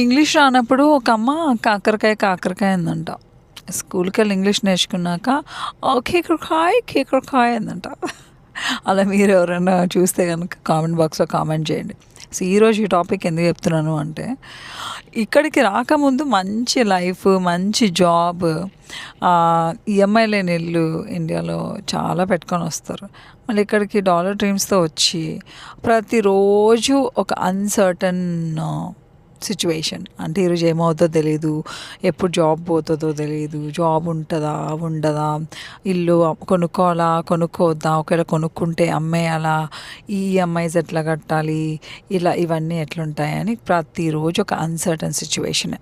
English రానప్పుడు ఒక అమ్మ కాకరకాయ కాకరకాయ అందంట. స్కూల్‌కెళ్ళి ఇంగ్లీష్ నేర్చుకున్నాక కేకరకాయ్, కేకరకాయ్ అందంట. అలా మీరెవరైనా చూస్తే గనుక కామెంట్ బాక్స్‌లో కామెంట్ చేయండి. సో, ఈరోజు ఈ టాపిక్ ఎందుకు చెప్తున్నాను అంటే, ఇక్కడికి రాకముందు మంచి లైఫ్, మంచి జాబ్, ఈఎంఐ లేని ఇల్లు ఇండియాలో చాలా పెట్టుకొనొస్తారు. మళ్ళీ ఇక్కడికి డాలర్ డ్రీమ్స్‌తో వచ్చి ప్రతిరోజు ఒక అన్‌సర్టన్ సిట్యుయేషన్. అంటే ఈరోజు ఏమవుద్దో తెలీదు. ఎప్పుడు జాబ్ పోతదో తెలీదు. జాబ్ ఉంటదా? ఉండదా? ఇల్లు కొనుక్కోవాలా? కొనుక్కోవద్దా? ఒకవేళ కొనుక్కుంటే అమ్మేయాలా? ఈ ఈఎంఐస్ ఎట్లా కట్టాలి? ఇవన్నీ ఎట్లుంటాయని ప్రతిరోజు ఒక అన్‌సర్టన్ సిట్యుయేషనే.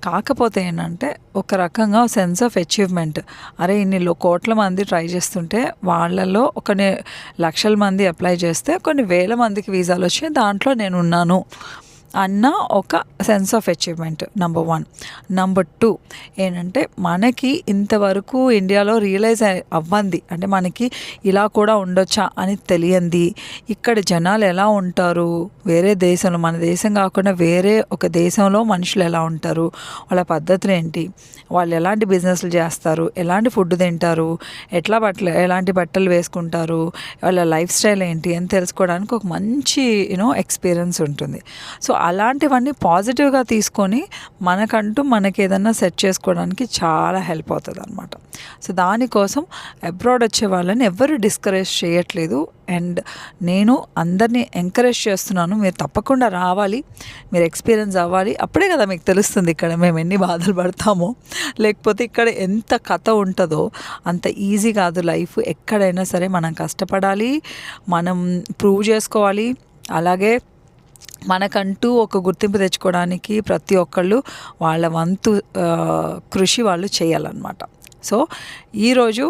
కాకపోతే ఏంటంటే ఒక రకంగా సెన్స్ ఆఫ్ అచీవ్‌మెంట్. అరే ఇన్ని కోట్ల మంది ట్రై చేస్తుంటే వాళ్ళలో కొన్ని లక్షల మంది అప్లై చేస్తే కొన్ని వేల మందికి వీసాలు వచ్చాయి. దాంట్లో నేనున్నాను అన్న ఒక sense of achievement number 1. Number 2 ఏంటంటే మనకి ఇంతవరకు ఇండియాలో రియలైజ్ అవ్వంది. అంటే మనకి ఇలా కూడా ఉండొచ్చా అని తెలియంది. ఇక్కడ జనాలు ఎలా ఉంటారు, వేరే దేశంలో, మన దేశం కాకుండా వేరే ఒక దేశంలో మనుషులు ఎలా ఉంటారు, వాళ్ళ పద్ధతులు ఏంటి, వాళ్ళు ఎలాంటి బిజినెస్లు చేస్తారు, ఎలాంటి ఫుడ్ తింటారు, ఎలాంటి బట్టలు వేసుకుంటారు, వాళ్ళ లైఫ్ స్టైల్ ఏంటి అని తెలుసుకోవడానికి ఒక మంచి ఎక్స్పీరియన్స్ ఉంటుంది. సో అలాంటివన్నీ పాజిటివ్గా తీసుకొని మనకి ఏదన్నా సెట్ చేసుకోవడానికి చాలా హెల్ప్ అవుతుంది అనమాట. సో దానికోసం అబ్రాడ్ వచ్చే వాళ్ళని ఎవరు డిస్కరేజ్ చేయట్లేదు. అండ్ నేను అందరినీ ఎంకరేజ్ చేస్తున్నాను. మీరు తప్పకుండా రావాలి, మీరు ఎక్స్పీరియన్స్ అవ్వాలి. అప్పుడే కదా మీకు తెలుస్తుంది ఇక్కడ మేము ఎన్ని బాధలు పడతామో, లేకపోతే ఇక్కడ ఎంత కథ ఉంటుందో. అంత ఈజీ కాదు లైఫ్. ఎక్కడైనా సరే మనం కష్టపడాలి, మనం ప్రూవ్ చేసుకోవాలి. అలాగే మనకంటూ ఒక గుర్తింపు తెచ్చుకోవడానికి ప్రతి ఒక్కళ్ళు వాళ్ళ వంతు కృషి వాళ్ళు చేయాలన్నమాట. సో ఈరోజు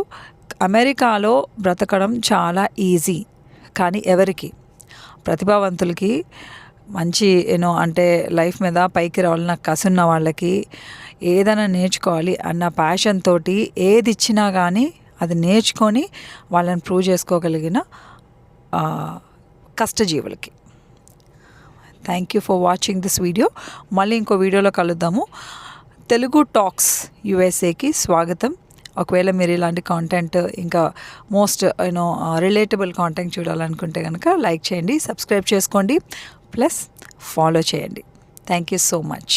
అమెరికాలో బ్రతకడం చాలా ఈజీ. కానీ ఎవరికి? ప్రతిభావంతులకి, మంచి అంటే లైఫ్ మీద పైకి రావాలన్న కసున్న వాళ్ళకి, ఏదైనా నేర్చుకోవాలి అన్న ప్యాషన్ తోటి ఏది ఇచ్చినా కానీ అది నేర్చుకొని వాళ్ళని ప్రూవ్ చేసుకోగలిగిన కష్టజీవులకి. Thank you for watching this video. మళ్ళీ ఇంకో వీడియోలో కలుద్దాము. తెలుగు టాక్స్ యూఎస్ఏకి స్వాగతం. ఒకవేళ మీరు ఇలాంటి కాంటెంట్ ఇంకా మోస్ట్ రిలేటబుల్ కాంటెంట్ చూడాలనుకుంటే కనుక లైక్ చేయండి, సబ్స్క్రైబ్ చేసుకోండి, ప్లస్ ఫాలో చేయండి. Thank you so much.